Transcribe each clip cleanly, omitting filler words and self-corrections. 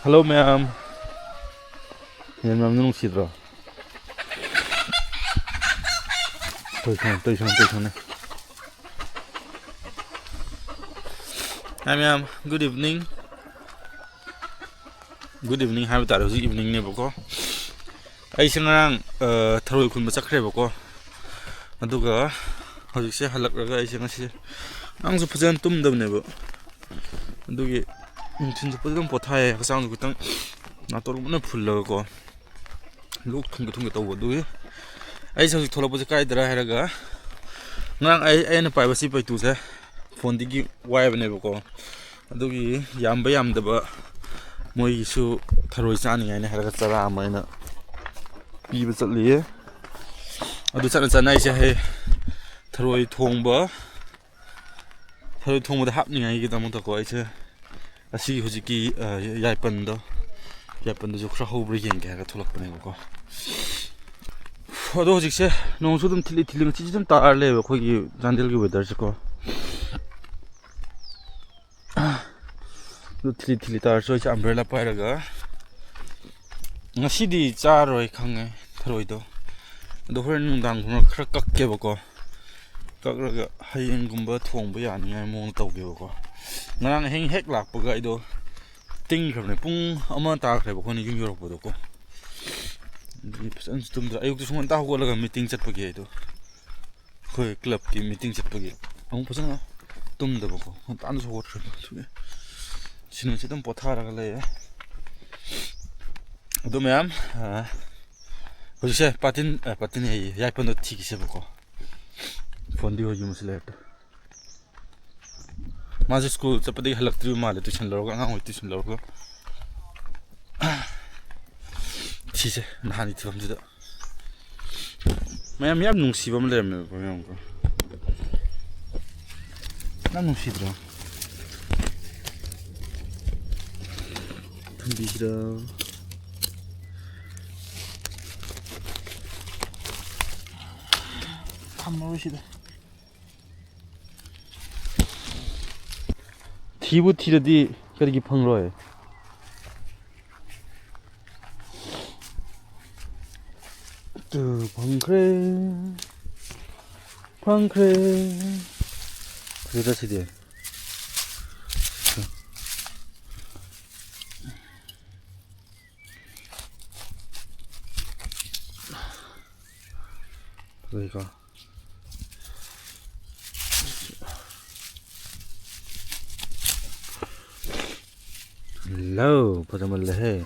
Hello, ma'am. Yan, ma'am, nung sidro. Tôi xong này. Hi, ma'am. Good evening. Good evening. Hai bữa rồi evening này bố. Ai sinh ngang thôi kun bớt khre bố. Aduga, hồi sẽ halak raga ai sinh ngang. Ang giúp dân tum đâm này bố. Adugi, tin giúp dân bớt thay. Cái sang cái tăng, na tôi cũng nó full rồi cô. Lúc thung cái tàu adugi. Ai sang thôi bớt cái dra hay raga. Ngang ai nó privacy phải tu se. Phone đi wire này bố. Adugi, yam bay yam đeba. Moi su tharoi chani ngai ne haraga chara maina piba chatli adu chana se he tharoi thongba da hapni ngai gi damu ta ko aise asi hujiki yaipan do jo khra hobri gen ga tholak pane ko adu hujik se nong su dum thili chi dum tar le khoi gi jandel gi weather se ko thili tar so cha umbrella pairaga ngasi디 짜로이 강에 들어이도 너 호렌 당구나 크락 깎게 보고 깎으가 하이엔 군바 통부 아니야 뭐 떠게 보고 나랑 행핵 락보가 이도 띵 그러네 뿡 어머 다 그래 보고 니 중요로 보도고 이 무슨 좀 아육도 순간 다 하고 올라가 미팅 쳇보게 해도 그 클럽 기 미팅 쳇보게 아무 보잖아 뜸도 보고 딴도 저거 그래 지는 지금 보타라 그래 तो ma'am होजिसे पातिन है याइपन तो ठीक से बको phone दी हो जी मुझे late माजे school चपदी हलक्त्री माले tuition लरोगा ngang होई tuition लरोगा ठीक है नहानी थी हमसे मैम यार नुंसी बम ले मैं मैम को ना नुंसी द्रो तुम बिजरा 티부 티르디 그렇게 펑로해 또 펑크레 그러다 시대 그러니까 Hello, padamal lehe.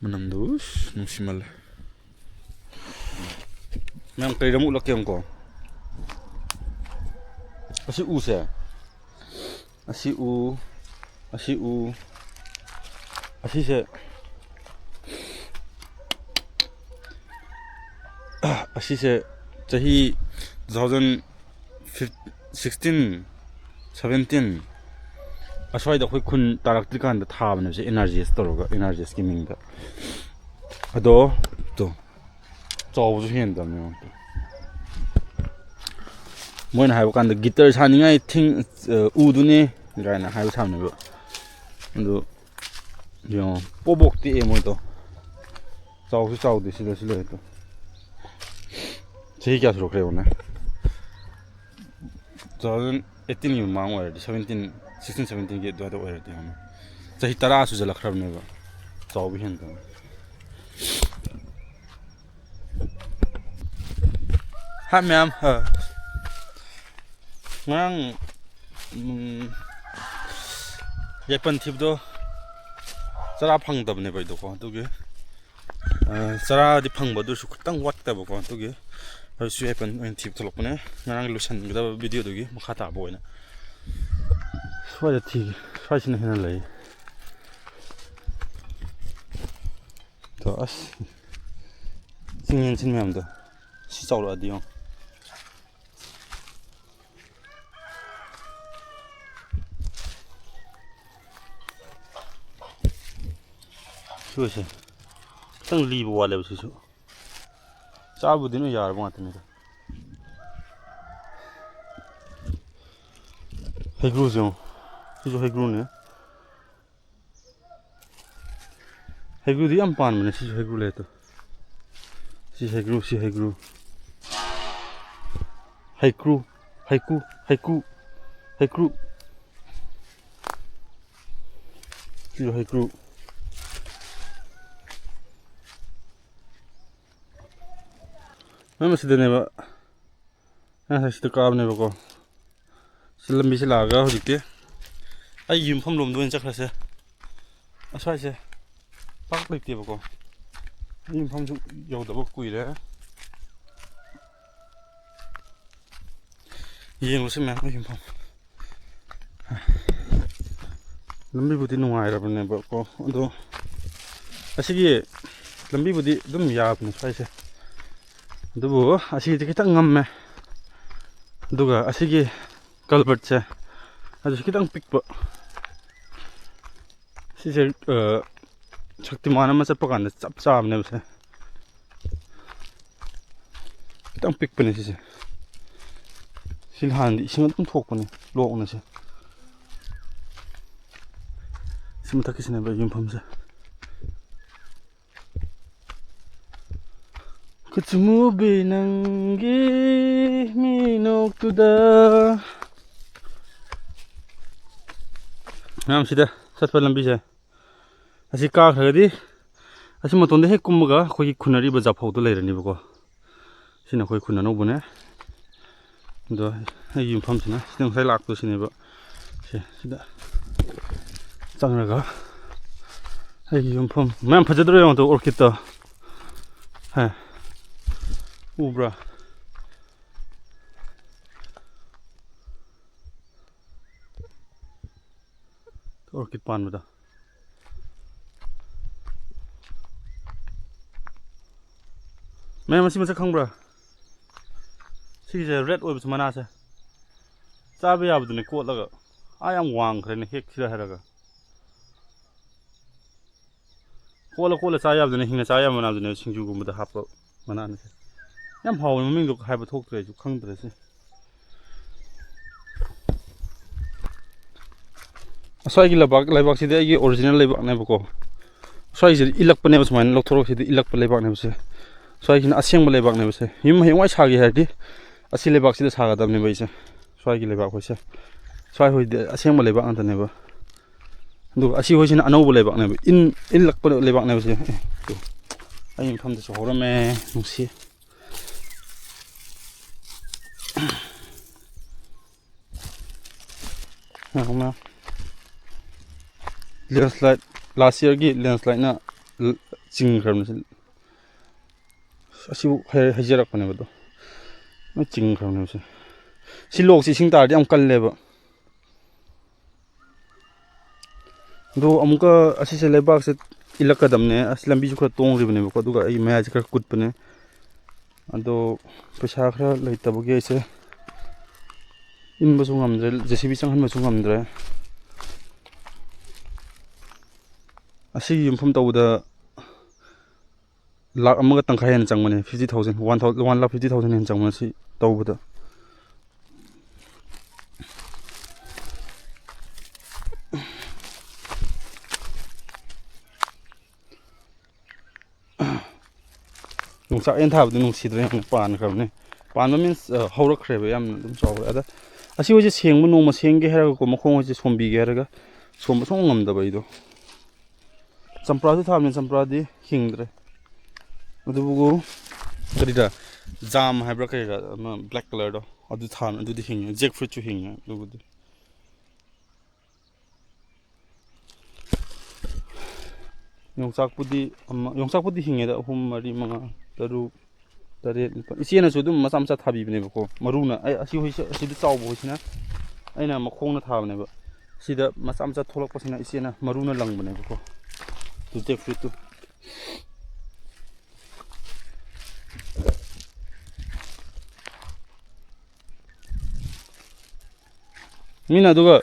Manam dus, nusimal. Memang kaya damu laki angko. Asi u se. Asi se. Asi se. Jahi 2016, 17. aswai da khoi khun tarak tikan da tha bana je energy store ga energy skimming da ado to chaw ju hen da me moina hai kan da guitar sani ngai thing u du ne ga na hai sam ne bo ado yo pobok ti e moi to chaw de sila to 제이 가수로 그래요 오늘 저는 18이 망 와야 돼 17 16, 17 get do ada order dia. Sahi tara su jala kharab ne ba. Chaw bi hen da. Ha ma'am ha. Ngang yepan thip do chara phang dab ne bai do ko to ge. Chara di phang ba du su khutang wat ta ba ko to ge. Har su yepan thip tholok ne. Ngang lusan da video do ge makha ta bo ina. Swaya thi swashina hena lai to as singin sin mem da si chaw la diong suose tang li bo wale su cha bu dinu yar ba tane da hegru jo Isso é grune. ꯍꯩꯒ꯭ꯔꯨꯗꯤ ꯌꯥꯝ ꯄꯥꯟꯕꯅꯦ ꯁꯤꯁꯨ ꯍꯩꯒ꯭ꯔꯨ ꯂꯩꯗꯣ ꯁꯤ ꯍꯩꯒ꯭ꯔꯨ ꯁꯤ ꯍꯩꯒ꯭ꯔꯨ ꯍꯩꯀ꯭ꯔꯨ ꯍꯩꯀꯨ ꯍꯩꯀꯨ ꯍꯩꯀ꯭ꯔꯨ ꯁꯤꯁꯨ ꯍꯩꯀ꯭ꯔꯨ ꯃꯌꯥꯝ ꯑꯁꯤꯗꯅꯦꯕ ꯉꯁꯥꯏ ꯁꯤꯗ ꯀꯥꯕꯅꯦꯕꯀꯣ ꯁꯤ ꯂꯝꯕꯤꯁꯤ ꯂꯥꯛꯑꯒ ꯍꯧꯖꯤꯛꯇꯤ ꯑꯩꯒꯤ ꯌꯨꯝꯐꯝ ꯂꯣꯝꯗ ꯑꯣꯏꯅ ꯆꯠꯈ꯭ꯔꯁꯦ ꯑꯁ꯭ꯋꯥꯏꯁꯦ ꯄꯥꯛ ꯂꯩꯇꯦꯕꯀꯣ ꯑꯩ ꯌꯨꯝꯐꯝꯁꯨ ꯌꯧꯗꯕ ꯀꯨꯏꯔꯦ ꯌꯦꯡꯉꯨꯁꯤ ꯃꯌꯥꯝ ꯑꯩ ꯌꯨꯝꯐꯝ ꯂꯝꯕꯤꯕꯨꯗꯤ ꯅꯨꯡꯉꯥꯏꯔꯕꯅꯦꯕꯀꯣ ꯑꯗꯣ ꯑꯁꯤꯒꯤ ꯂꯝꯕꯤꯕꯨꯗꯤ ꯑꯗꯨꯝ ꯌꯥꯕꯅꯦ ꯁ꯭ꯋꯥꯏꯁꯦ ꯑꯗꯨꯕꯨ ꯑꯁꯤꯗꯤ ꯈꯤꯇꯪ ꯉꯝꯃꯦ ꯑꯗꯨꯒ ꯑꯁꯤꯒꯤ ꯀꯜꯕꯔꯠꯁꯦ ꯑꯗꯨꯁꯨ ꯈꯤꯇꯪ ꯄꯤꯛꯄ ꯁꯤꯁꯦ ꯁꯛꯇꯤꯃꯥꯟ ꯑꯃ ꯆꯠꯄ ꯀꯥꯟꯗ ꯆꯞ ꯆꯥꯕꯅꯦꯕ ꯁꯦꯈꯤꯇꯪ ꯄꯤꯛꯄꯅꯦ ꯁꯤꯁꯦ ꯁꯤ ꯍꯥꯟꯅꯗꯤ ꯏꯁꯤꯡ ꯑꯗꯨꯝ ꯊꯣꯛꯄꯅꯦ ꯂꯣꯛꯅꯁꯦ ꯁꯤ ꯃꯊꯛꯀꯤꯁꯤꯅꯦꯕ ꯌꯨꯝꯐꯝꯁꯦ ꯈꯨꯠꯁꯨꯃꯨꯕꯤ ꯅꯪꯒꯤ ꯃꯤꯅꯣꯛꯇꯨꯗ ꯃꯌꯥꯝ ꯁꯤꯗ ꯆꯠꯄ ꯂꯝꯕꯤꯁꯦ ꯑꯁꯤ ꯀꯥꯈ꯭ꯔꯒꯗꯤ ꯑꯁꯤ ꯃꯇꯣꯟꯗ ꯍꯦꯛ ꯀꯨꯝꯃꯒ ꯑꯩꯈꯣꯏꯒꯤ ꯈꯨꯟꯅꯔꯤꯕ ꯖꯥꯐꯧꯗꯣ ꯂꯩꯔꯅꯤꯕꯀꯣ ꯁꯤꯅ ꯑꯩꯈꯣꯏ ꯈꯨꯟ ꯑꯅꯧꯕꯅꯦ ꯑꯗꯣ ꯑꯩꯒꯤ ꯌꯨꯝꯐꯝꯁꯤꯅ ꯁꯤꯗ ꯉꯁꯥꯏ ꯂꯥꯛꯄꯁꯤꯅꯦꯕ ꯁꯤꯗ ꯆꯪꯉꯒ ꯑꯩꯒꯤ ꯌꯨꯝꯐꯝ ꯃꯌꯥꯝ ꯐꯖꯗ꯭ꯔꯣ ꯌꯦꯡꯉꯣ ꯑꯣꯔꯀꯤꯠꯇꯣ ꯎꯕ꯭ꯔꯥ ꯑꯣꯔꯀꯤꯠ ꯄꯥꯟꯕꯗ ꯃꯌꯥꯝ ꯑꯁꯤ ꯃꯁꯛ ꯈꯪꯕ꯭ꯔꯥ ꯁꯤꯒꯤꯁꯦ ꯔꯦꯠ ꯑꯣꯏꯕꯁꯨ ꯃꯅꯥꯁꯦ ꯆꯥꯕ ꯌꯥꯕꯗꯨꯅꯦ ꯀꯣꯠꯂꯒ ꯌꯥꯝ ꯋꯥꯡꯈ꯭ꯔꯦꯅꯦ ꯍꯦꯛꯁꯤꯔ ꯍꯥꯏꯔꯒ ꯀꯣꯠꯂ ꯆꯥ ꯌꯥꯕꯗꯨꯅꯦ ꯍꯤꯡꯅ ꯆꯥ ꯌꯥꯕ ꯃꯅꯥꯗꯨꯅꯦ ꯁꯤꯡꯖꯨꯒꯨꯝꯕꯗ ꯍꯥꯞꯄ ꯃꯅꯥꯅꯦ ꯌꯥꯝ ꯍꯥꯎꯋꯦ ꯃꯃꯤꯡꯗꯣ ꯍꯥꯏꯕ ꯊꯣꯛꯇ꯭ꯔꯦ ꯑꯩꯁꯨ ꯈꯪꯗ꯭ꯔꯦ ꯁꯤ ꯑꯁ꯭ꯋꯥꯏꯒꯤ ꯂꯩꯕꯥꯛꯁꯤꯗꯤ ꯑꯩꯒꯤ ꯑꯣꯔꯤꯖꯤꯅꯦꯜ ꯂꯩꯕꯥꯛꯅꯦꯕꯀꯣ ꯁ꯭ꯋꯥꯏꯁꯤꯗꯤ ꯏꯜꯂꯛꯄꯅꯦꯕ ꯁꯨꯃꯥꯏꯅ ꯂꯧꯊꯣꯔꯛꯁꯤꯗꯤ ꯏꯜꯂꯛꯄ ꯂꯩꯕꯥꯛꯅꯦꯕꯁꯦ ꯁ꯭ꯋꯥꯏꯁꯤꯅ ꯑꯁꯦꯡꯕ ꯂꯩꯕꯥꯛꯅꯦꯕꯁꯦ ꯌꯨꯝ ꯍꯌꯦꯡꯋꯥꯏ ꯁꯥꯒꯦ ꯍꯥꯏꯔꯗꯤ ꯑꯁꯤ ꯂꯩꯕꯥꯛꯁꯤꯗ ꯁꯥꯒꯗꯕꯅꯦꯕ ꯑꯩꯁꯦ ꯁ꯭ꯋꯥꯏꯒꯤ ꯂꯩꯕꯥꯛꯈꯣꯏꯁꯦ ꯁ꯭ꯋꯥꯏ ꯍꯣꯏꯗꯤ ꯑꯁꯦꯡꯕ ꯂꯩꯕꯥꯛ ꯉꯥꯛꯇꯅꯦꯕ ꯑꯗꯨꯒ ꯑꯁꯤ ꯍꯣꯏꯁꯤꯅ ꯑꯅꯧꯕ ꯂꯩꯕꯥꯛꯅꯦꯕ ꯏꯜꯂꯛꯄ ꯂꯩꯕꯥꯛꯅꯦꯕ ꯁꯤ ꯑꯩ ꯃꯐꯝꯗꯁꯨ ꯍꯧꯔꯝꯃꯦ ꯅꯨꯡꯁꯤ ꯂꯦꯟꯁ꯭ꯂꯥꯏꯠ ꯂꯥꯁ ꯏꯌꯔꯒꯤ ꯂꯦꯟꯁ꯭ꯂꯥꯏꯠꯅ ꯆꯤꯡꯈ꯭ꯔꯕꯅꯤ ꯑꯁꯤꯕꯨ ꯍꯩꯖꯔꯛꯄꯅꯦꯕ ꯑꯗꯣ ꯂꯣꯏ ꯆꯤꯡꯈ꯭ꯔꯕꯅꯦꯕ ꯁꯤ ꯂꯣꯛꯁꯤ ꯏꯁꯤꯡ ꯇꯥꯔꯗꯤ ꯌꯥꯝ ꯀꯜꯂꯦꯕ ꯑꯗꯣ ꯑꯃꯨꯛꯀ ꯑꯁꯤꯁꯦ ꯂꯩꯕꯥꯛꯁꯦ ꯏꯜꯂꯛꯀꯗꯕꯅꯦ ꯑꯁ ꯂꯝꯕꯤꯁꯨ ꯈꯔ ꯇꯣꯡꯈ꯭ꯔꯤꯕꯅꯦꯕꯀꯣ ꯑꯗꯨꯒ ꯑꯩ ꯃꯌꯥꯏꯁꯦ ꯈꯔ ꯀꯨꯠꯄꯅꯦ ꯑꯗꯣ ꯄꯩꯁꯥ ꯈꯔ ꯂꯩꯇꯕꯒꯤ ꯑꯩꯁꯦ ꯏꯟꯕꯁꯨ ꯉꯝꯗ꯭ꯔꯦ JCB ꯆꯪꯍꯟꯕꯁꯨ ꯉꯝꯗ꯭ꯔꯦ ꯑꯁꯤꯒꯤ ꯌꯨꯝꯐꯝ ꯇꯧꯕꯗ ꯂꯥꯛ ꯑꯃꯒ ꯇꯪꯈꯥꯏ ꯍꯦꯟꯅ ꯆꯪꯕꯅꯦ 50,000 1,50,000 ꯍꯦꯟꯅ ꯆꯪꯕꯅꯦ ꯁꯤ ꯇꯧꯕꯗ ꯌꯣꯡꯆꯥꯛ ꯌꯦꯟ ꯊꯥꯕꯗꯤ ꯅꯨꯡꯁꯤꯗ꯭ꯔꯦ ꯌꯥꯝꯅ ꯄꯥꯟꯈ꯭ꯔꯕꯅꯦ ꯄꯥꯟꯕ ꯃꯤꯟꯁ ꯍꯧꯔꯛꯈ꯭ꯔꯦꯕ ꯌꯥꯝꯅ ꯑꯗꯨꯝ ꯆꯥꯎꯔꯦ ꯑꯗ ꯑꯁꯤ ꯍꯣꯏꯁꯦ ꯁꯦꯡꯕ ꯅꯣꯡꯃ ꯁꯦꯡꯒꯦ ꯍꯥꯏꯔꯒꯀꯣ ꯃꯈꯣꯡ ꯍꯣꯏꯁꯦ ꯁꯣꯝꯕꯤꯒꯦ ꯍꯥꯏꯔꯒ ꯁꯣꯝꯕ ꯁꯨꯡꯉꯝ ꯉꯝꯗꯕ ꯑꯩꯗꯣ ꯆꯝꯄ꯭ꯔꯥꯁꯨ ꯊꯥꯕꯅꯤ ꯆꯝꯄ꯭ꯔꯥꯗꯤ ꯍꯤꯡꯗ꯭ꯔꯦ ꯑꯗꯨꯕꯨ ꯀꯔꯤꯗ ꯖꯥꯝ ꯍꯥꯏꯕ꯭ꯔꯥ ꯀꯔꯤꯔꯥ ꯑꯃ ꯕ꯭ꯂꯦꯛ ꯀꯂꯔꯗꯣ ꯑꯗꯨꯗꯤ ꯍꯤꯡꯉꯦ ꯖꯦꯛ ꯐ꯭ꯔꯨꯏꯠꯁꯨ ꯍꯤꯡꯉꯦ ꯑꯗꯨꯕꯨꯗꯤ ꯌꯣꯡꯆꯥꯛꯄꯨꯗꯤ ꯍꯤꯡꯉꯦꯗ 3, 4, 5, 6, 7, 8 ꯏꯆꯦꯅꯁꯨ ꯑꯗꯨꯝ ꯃꯆꯥ ꯃꯆꯥ ꯊꯥꯕꯤꯕꯅꯦꯕꯀꯣ ꯃꯔꯨꯅ ꯑꯩ ꯑꯁꯤ ꯍꯣꯏꯁꯦ ꯑꯁꯤꯗ ꯆꯥꯎꯕ ꯍꯣꯏꯁꯤꯅ ꯑꯩꯅ ꯃꯈꯣꯡꯅ ꯊꯥꯕꯅꯦꯕ ꯁꯤꯗ ꯃꯆꯥ ꯃꯆꯥ ꯊꯣꯛꯂꯛꯄꯁꯤꯅ ꯏꯆꯦꯅ ꯃꯔꯨꯅ ꯂꯪꯕꯅꯦꯕꯀꯣ ꯖꯦꯛ ꯐ꯭ꯔꯨꯏꯠꯇꯨ ꯃꯤꯅ ꯑꯗꯨꯒ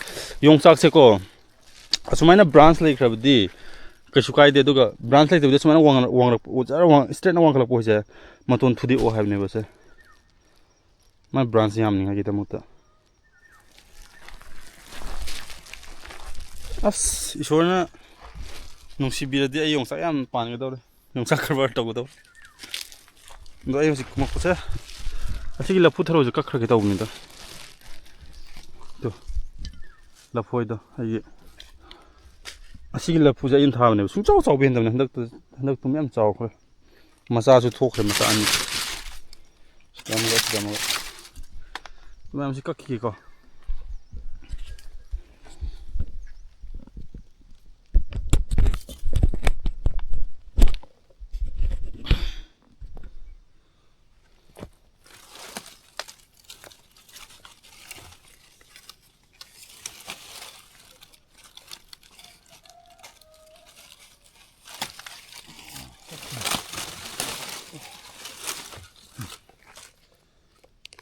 ꯌꯣꯡꯆꯥꯛꯁꯦꯀꯣ ꯑꯁꯨꯃꯥꯏꯅ ꯕ꯭ꯔꯥꯟꯁ ꯂꯩꯈ꯭ꯔꯕꯗꯤ ꯀꯩꯁꯨ ꯀꯥꯏꯗꯦ ꯑꯗꯨꯒ ꯕ꯭ꯔꯥꯟꯁ ꯂꯩꯇꯕꯤꯗ ꯁꯨꯃꯥꯏꯅ ꯋꯥꯡꯉꯛꯄ ꯏꯁꯇ꯭ꯔꯦꯠꯅ ꯋꯥꯡꯈꯠꯂꯛꯄ ꯍꯣꯏꯁꯦ ꯃꯇꯣꯟ ꯊꯨꯗꯦꯛꯑꯣ ꯍꯥꯏꯕꯅꯦꯕꯁꯦ ꯃꯥꯏ ꯕ꯭ꯔꯥꯟꯁ ꯌꯥꯝꯅꯤꯉꯥꯏꯒꯤꯗꯃꯛꯇ ꯑꯁ ꯏꯁꯣꯔꯅ ꯅꯨꯡꯁꯤꯕꯤꯔꯗꯤ ꯑꯩ ꯌꯣꯡꯆꯥꯛ ꯌꯥꯝ ꯄꯥꯟꯒꯗꯧꯔꯦ ꯌꯣꯡꯆꯥꯛ ꯀꯔꯕꯥꯔ ꯇꯧꯒꯗꯧꯔꯦ ꯑꯗꯣ ꯑꯩ ꯍꯧꯖꯤꯛ ꯀꯨꯝꯃꯛꯄꯁꯦ ꯑꯁꯤꯒꯤ ꯂꯐꯨ ꯊꯔꯣꯁꯦ ꯀꯛꯈ꯭ꯔꯒꯦ ꯇꯧꯕꯅꯤꯗ ꯑꯗꯣ ꯂꯐꯣꯏꯗꯣ ꯑꯩꯒꯤ ꯑꯁꯤꯒꯤ ꯂꯐꯨꯁꯦ ꯑꯩꯅ ꯊꯥꯕꯅꯦꯕ ꯁꯨꯡꯆꯥꯎ ꯆꯥꯎꯕ ꯍꯦꯟꯗꯕꯅꯦ ꯍꯟꯗꯛꯇꯨ ꯃꯌꯥꯝ ꯆꯥꯎꯈ꯭ꯔꯦ ꯃꯆꯥꯁꯨ ꯊꯣꯛꯈ꯭ꯔꯦ ꯃꯆꯥ ꯑꯅꯤ ꯁꯤꯗ ꯑꯃꯒ ꯃꯌꯥꯝꯁꯤ ꯀꯛꯈꯤꯒꯦꯀꯣ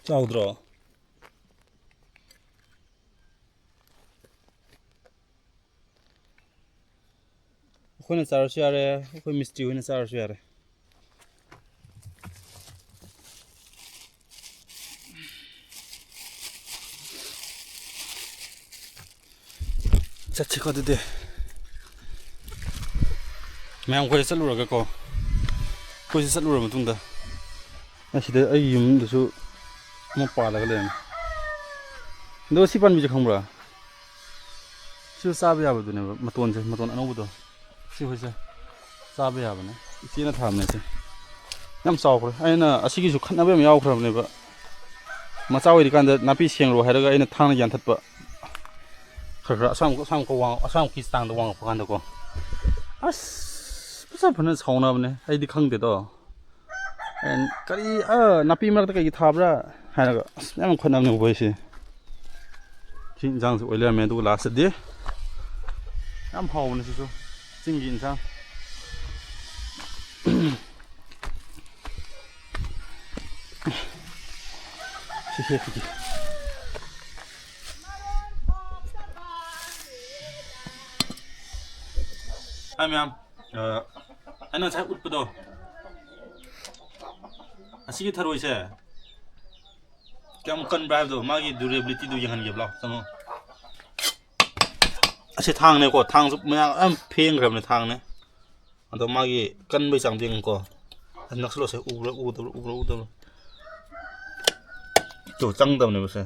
ꯆꯥꯎꯗ꯭ꯔꯣ ꯑꯩꯈꯣꯏꯅ ꯆꯥꯔꯁꯨ ꯌꯥꯔꯦ ꯑꯩꯈꯣꯏ ꯃꯤꯁꯇ꯭ꯔꯤ ꯍꯣꯏꯅ ꯆꯥꯔꯁꯨ ꯌꯥꯔꯦ ꯆꯠꯁꯤꯀꯣ ꯑꯗꯨꯗꯤ ꯃꯌꯥꯝ ꯈꯣꯏꯗ ꯆꯠꯂꯨꯔꯒꯀꯣ ꯑꯩꯈꯣꯏꯁꯤ ꯆꯠꯂꯨꯔ ꯃꯇꯨꯡꯗ ꯑꯁꯤꯗ ꯑꯩꯒꯤ ꯌꯨꯝꯗꯁꯨ ꯑꯃ ꯄꯥꯜꯂꯒ ꯂꯩꯔꯝꯃꯦ ꯑꯗꯣ ꯁꯤ ꯄꯥꯟꯕꯤꯁꯦ ꯈꯪꯕ꯭ꯔꯥ ꯁꯤꯁꯨ ꯆꯥꯕ ꯌꯥꯕꯗꯨꯅꯦꯕ ꯃꯇꯣꯟ ꯑꯅꯧꯕꯗꯣ ꯁꯤ ꯍꯣꯏꯁꯦ ꯆꯥꯕ ꯌꯥꯕꯅꯦ ꯏꯆꯦꯅ ꯊꯥꯕꯅꯦ ꯁꯤ ꯌꯥꯝ ꯆꯥꯎꯈ꯭ꯔꯦ ꯑꯩꯅ ꯑꯁꯤꯒꯤꯁꯨ ꯈꯠꯅꯕ ꯌꯥꯝ ꯌꯥꯎꯈ꯭ꯔꯕꯅꯦꯕ ꯃꯆꯥ ꯑꯣꯏꯔꯤꯀꯥꯟꯗ ꯅꯥꯄꯤ ꯁꯦꯡꯂꯣ ꯍꯥꯏꯔꯒ ꯑꯩꯅ ꯊꯥꯡꯅ ꯌꯥꯟꯊꯠꯄ ꯈꯔ ꯑꯁꯥꯃꯨꯛꯀꯤ ꯆꯥꯡꯗ ꯋꯥꯡꯉꯛꯄ ꯀꯥꯟꯗꯀꯣ ꯑꯁ ꯐꯖꯅ ꯁꯥꯎꯅꯕꯅꯦ ꯑꯩꯗꯤ ꯈꯪꯗꯦꯗꯣ ꯀꯔꯤ ꯅꯥꯄꯤ ꯃꯔꯛꯇ ꯀꯩꯒꯤ ꯊꯥꯕ꯭ꯔꯥ ꯍꯥꯏꯔꯒ ꯑꯁ ꯌꯥꯝ ꯈꯠꯅꯕꯅꯦ ꯑꯩꯈꯣꯏꯁꯦ ꯁꯤ ꯏꯟꯁꯥꯡꯁꯨ ꯑꯣꯏ ꯂꯩꯔꯝꯃꯦ ꯑꯗꯨꯒ ꯂꯥꯁꯇꯗꯤ ꯌꯥꯝ ꯍꯥꯎꯕꯅꯦ ꯁꯤꯁꯨ ꯆꯤꯡꯒꯤ ꯏꯟꯁꯥꯡ ꯁꯤ ꯍꯦꯛꯈꯤꯒꯦ ꯍꯥꯏ ꯃꯌꯥꯝ ꯑꯩꯅ ꯉꯁꯥꯏ ꯎꯠꯄꯗꯣ ꯑꯁꯤꯒꯤ ꯊꯔꯣꯏꯁꯦ ꯀꯌꯥꯝ ꯀꯟꯕ꯭ꯔꯥ ꯍꯥꯏꯕꯗꯣ ꯃꯥꯒꯤ ꯗꯨꯔꯦꯕꯤꯂꯤꯇꯤꯗꯨ ꯌꯦꯡꯍꯟꯒꯦꯕ ꯂꯥꯎ ꯆꯪꯉꯣ ꯑꯁꯤ ꯊꯥꯡꯅꯦꯀꯣ ꯊꯥꯡꯁꯨ ꯃꯌꯥꯝ ꯌꯥꯝ ꯐꯦꯡꯈ꯭ꯔꯕꯅꯦ ꯊꯥꯡꯅꯦ ꯑꯗꯣ ꯃꯥꯒꯤ ꯀꯟꯕꯩ ꯆꯥꯡꯗꯣ ꯌꯦꯡꯉꯨꯀꯣ ꯅꯛꯁꯜꯂꯣꯁꯦ ꯎꯗꯕ꯭ꯔꯥ ꯇꯣ ꯆꯪꯗꯕꯅꯦꯕ ꯁꯦ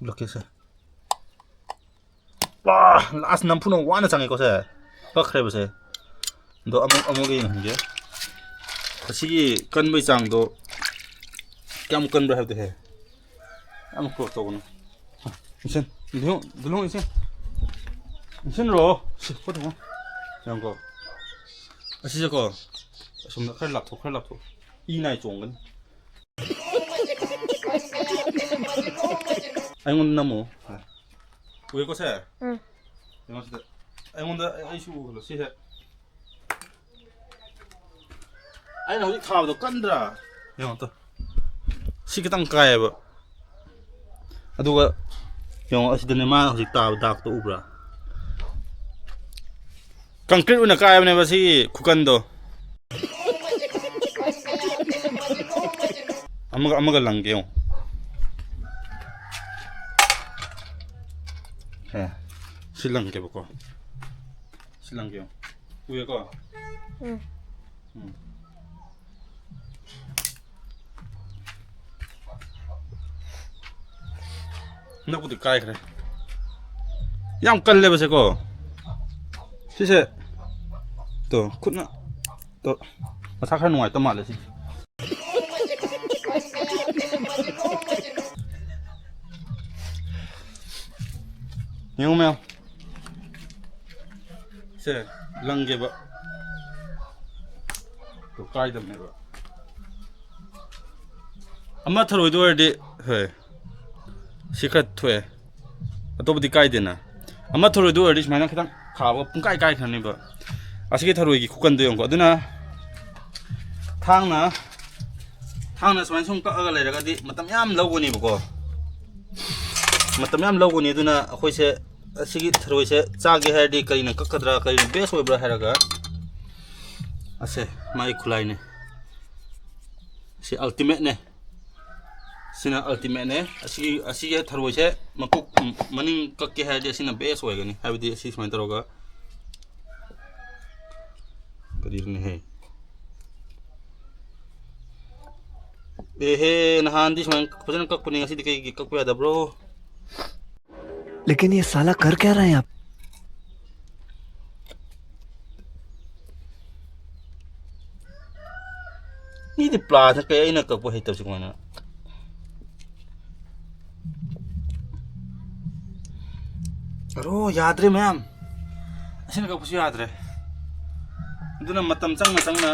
ꯎꯠꯂꯛꯀꯦꯁꯦ ꯂꯥꯁ ꯅꯝꯐꯨꯅ ꯋꯥꯅ ꯆꯪꯉꯦꯀꯣ ꯁꯦ ꯀꯛꯈ꯭ꯔꯦꯕꯁꯦ ꯑꯗꯣ ꯑꯃꯨꯛ ꯌꯦꯡꯍꯟꯒꯦ ꯑꯁꯤꯒꯤ ꯀꯟꯕꯩ ꯆꯥꯡꯗꯣ ꯀꯌꯥꯝ ꯀꯟꯕ꯭ꯔꯥ ꯍꯥꯏꯕꯗꯣ ꯍꯦ ꯌꯥꯝ ꯀ꯭ꯂꯣꯖ ꯇꯧꯒꯅꯨ 인생으로 포도 이런 거 아시죠? 좀 칼 laptop 이 나이 좋은 건 아이고 나무 왜 거세? 응. 이거 진짜 아이고 나 아이슈 그러 시해 아니 나 우리 가도 깐드라 이거 또 시기당 까야 봐 아두가 영 어시더니 마 hꯧꯖꯤꯛ ꯇꯥꯕ ꯗꯥꯛꯇꯣ ꯎꯕ꯭ꯔꯥ ꯀꯪꯀ꯭ꯔꯤꯠ ꯑꯣꯏꯅ ꯀꯥꯏꯕꯅꯦꯕ ꯁꯤꯒꯤ ꯈꯨꯀꯟꯗꯣ ꯑꯃꯒ ꯂꯪꯒꯦ ꯌꯦꯡꯉꯣ ꯁꯤ ꯂꯪꯒꯦꯕꯀꯣ ꯁꯤ ꯂꯪꯒꯦ ꯌꯦꯡꯉꯣ 우에가 응. 나보다 까이 그래. 양 깔래보세요. 시세 또 굿나 또 사카는 와 있단 말이지. 영명 세 랑게바 또 까이던네바 아마타로 이도어디 해 시크릿 투에 어또부디 까이데나 아마타로 이도어디 수마이나 그냥 가고 뿡까이 가네바 아시게 타로 이기 국간도 연거 어드나 탕나 수마이 손 까가 내려가디 마땀 얌 러고니 보고 마땀 얌 러고니 두나 아코이세 ꯑꯁꯤꯒꯤ ꯊꯔꯣꯏꯁꯦ ꯆꯥꯒꯦ ꯍꯥꯏꯔꯗꯤ ꯀꯔꯤꯅ ꯀꯛꯀꯗ꯭ꯔꯥ ꯀꯔꯤꯅ ꯕꯦꯁ ꯑꯣꯏꯕ꯭ꯔꯥ ꯍꯥꯏꯔꯒ ꯑꯁꯦ ꯃꯥꯒꯤ ꯈꯨꯠꯂꯥꯏꯅꯦ ꯁꯤ ꯑꯜꯇꯤꯃꯦꯠꯅꯦ Sina ultimate ne asigi tharoi se makuk maning kakke ha de sina base hoigani habidi si smai taroga kadirne he ehe nahan di smai pajan kakpuni ngasi dikai kakpa da bro लेकिन ये साला कर क्या रहा है यहाँ ni di plaza kaya ina kakpa hitab si kumana aro yadre ma'am asina kakpa si yadre aduna matam changna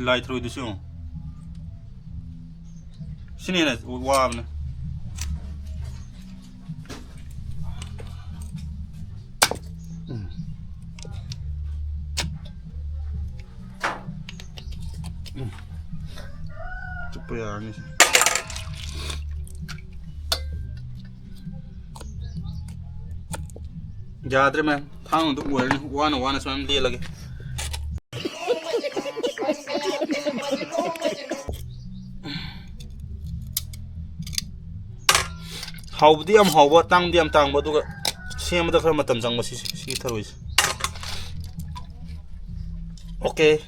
lai throi du siyo sini na wabna Coba ya ini sih. Jadre ma'am, thang untuk gue ini wana semam dia lagi. Hau diam hau ba tang diam tang ba tu ka siam da khar matam jang ba si tharoi. Okay.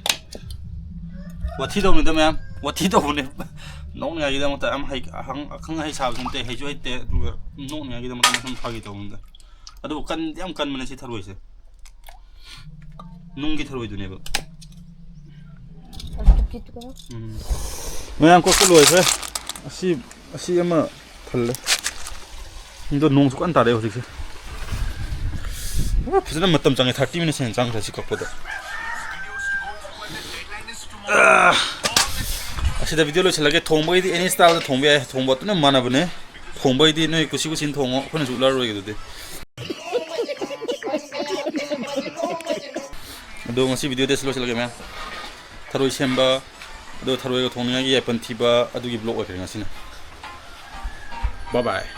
Wathi do ni da ma'am. Wathi do ne. Nong nga gi da mata am hai khang hai sa sun te hai jo hai te du ga nong nga gi da mata sam phagi do da. Adu kan yam kan mane si tharoi se. Nung gi tharoi du ne ba. Ma'am ko ko loi se. Asi ama thalle. 이거 농수 깐 다래요 지금. 와, 부지런 맞담 장에 30 minutes 장 다시 갖고다. 아시다 비디오로 잘하게 통보이디 애니 스타일로 통보는 많아 보네. 통보이디 너 이거 시고 신 통어 그는 줄라로 얘기도 돼. 너 ngasi video deslo 잘하게 면 타로이 셈바 너 타로이가 통능하기 예쁜 티바 아두기 블로그 그래 ngasi나. Bye bye.